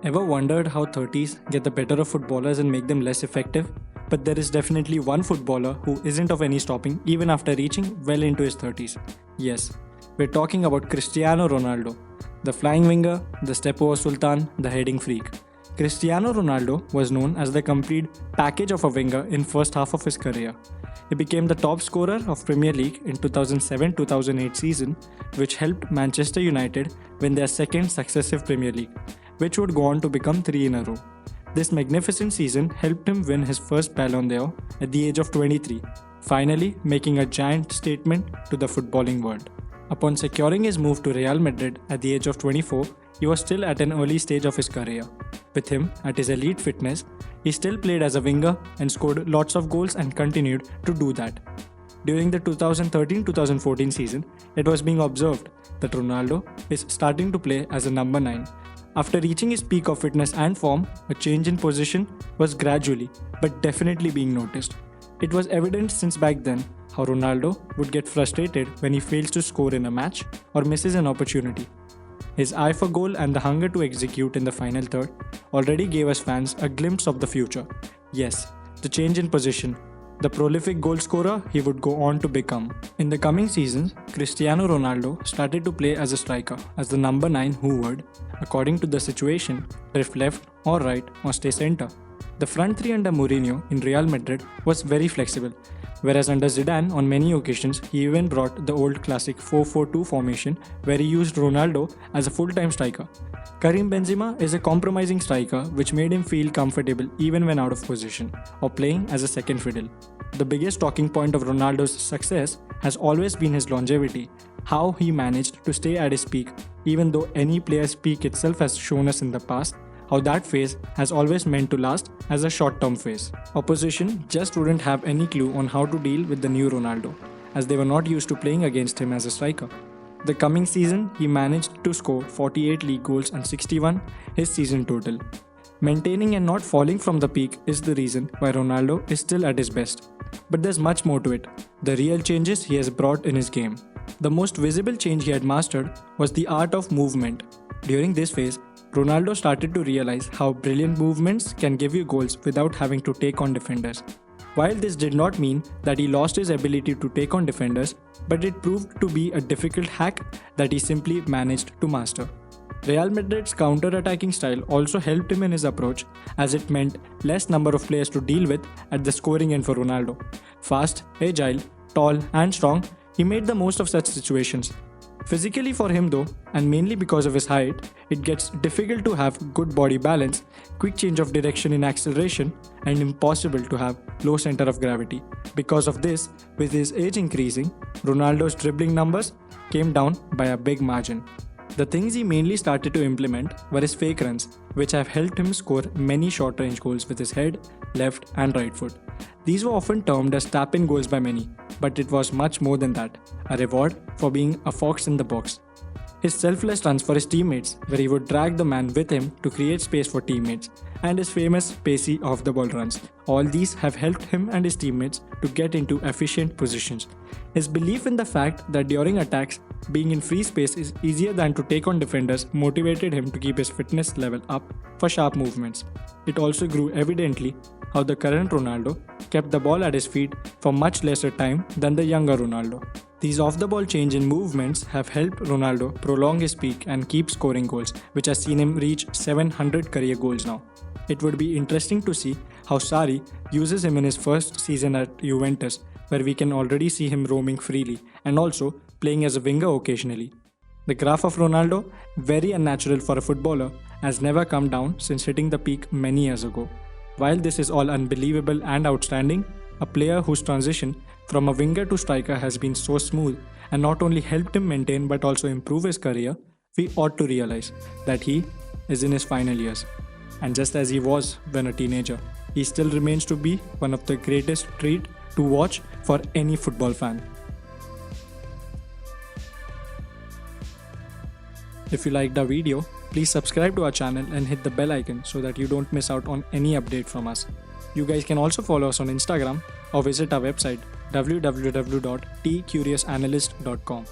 Ever wondered how 30s get the better of footballers and make them less effective? But there is definitely one footballer who isn't of any stopping even after reaching well into his 30s. Yes, we're talking about Cristiano Ronaldo, the flying winger, the step over sultan, the heading freak. Cristiano Ronaldo was known as the complete package of a winger in first half of his career. He became the top scorer of Premier League in 2007-2008 season, which helped Manchester United win their second successive Premier League, which would go on to become 3 in a row. This magnificent season helped him win his first Ballon d'Or at the age of 23, finally making a giant statement to the footballing world. Upon securing his move to Real Madrid at the age of 24, he was still at an early stage of his career. With him at his elite fitness, he still played as a winger and scored lots of goals and continued to do that. During the 2013-2014 season, it was being observed that Ronaldo is starting to play as a number 9. After reaching his peak of fitness and form, a change in position was gradually but definitely being noticed. It was evident since back then how Ronaldo would get frustrated when he fails to score in a match or misses an opportunity. His eye for goal and the hunger to execute in the final third already gave us fans a glimpse of the future. Yes, the change in position, the prolific goal scorer he would go on to become. In the coming seasons, Cristiano Ronaldo started to play as a striker, as the number 9 who would, according to the situation, drift left or right or stay center. The front three under Mourinho in Real Madrid was very flexible, whereas under Zidane on many occasions he even brought the old classic 4-4-2 formation where he used Ronaldo as a full-time striker. Karim Benzema is a compromising striker which made him feel comfortable even when out of position or playing as a second fiddle. The biggest talking point of Ronaldo's success has always been his longevity, how he managed to stay at his peak even though any player's peak itself has shown us in the past how that phase has always meant to last as a short-term phase. Opposition just wouldn't have any clue on how to deal with the new Ronaldo, as they were not used to playing against him as a striker. The coming season, he managed to score 48 league goals and 61 his season total. Maintaining and not falling from the peak is the reason why Ronaldo is still at his best. But there's much more to it, the real changes he has brought in his game. The most visible change he had mastered was the art of movement. During this phase, Ronaldo started to realize how brilliant movements can give you goals without having to take on defenders. While this did not mean that he lost his ability to take on defenders, but it proved to be a difficult hack that he simply managed to master. Real Madrid's counter-attacking style also helped him in his approach, as it meant less number of players to deal with at the scoring end for Ronaldo. Fast, agile, tall and strong, he made the most of such situations. Physically for him though, and mainly because of his height, it gets difficult to have good body balance, quick change of direction in acceleration, and impossible to have low center of gravity. Because of this, with his age increasing, Ronaldo's dribbling numbers came down by a big margin. The things he mainly started to implement were his fake runs, which have helped him score many short-range goals with his head, left and right foot. These were often termed as tap-in goals by many, but it was much more than that, a reward for being a fox in the box. His selfless runs for his teammates, where he would drag the man with him to create space for teammates, and his famous pacey off-the-ball runs. All these have helped him and his teammates to get into efficient positions. His belief in the fact that during attacks, being in free space is easier than to take on defenders motivated him to keep his fitness level up for sharp movements. It also grew evidently how the current Ronaldo kept the ball at his feet for much lesser time than the younger Ronaldo. These off-the-ball change in movements have helped Ronaldo prolong his peak and keep scoring goals, which has seen him reach 700 career goals now. It would be interesting to see how Sarri uses him in his first season at Juventus, where we can already see him roaming freely and also playing as a winger occasionally. The graph of Ronaldo, very unnatural for a footballer, has never come down since hitting the peak many years ago. While this is all unbelievable and outstanding, a player whose transition from a winger to striker has been so smooth and not only helped him maintain but also improve his career, we ought to realize that he is in his final years. And just as he was when a teenager, he still remains to be one of the greatest treat to watch for any football fan. If you liked our video, please subscribe to our channel and hit the bell icon so that you don't miss out on any update from us. You guys can also follow us on Instagram or visit our website www.tcuriousanalyst.com.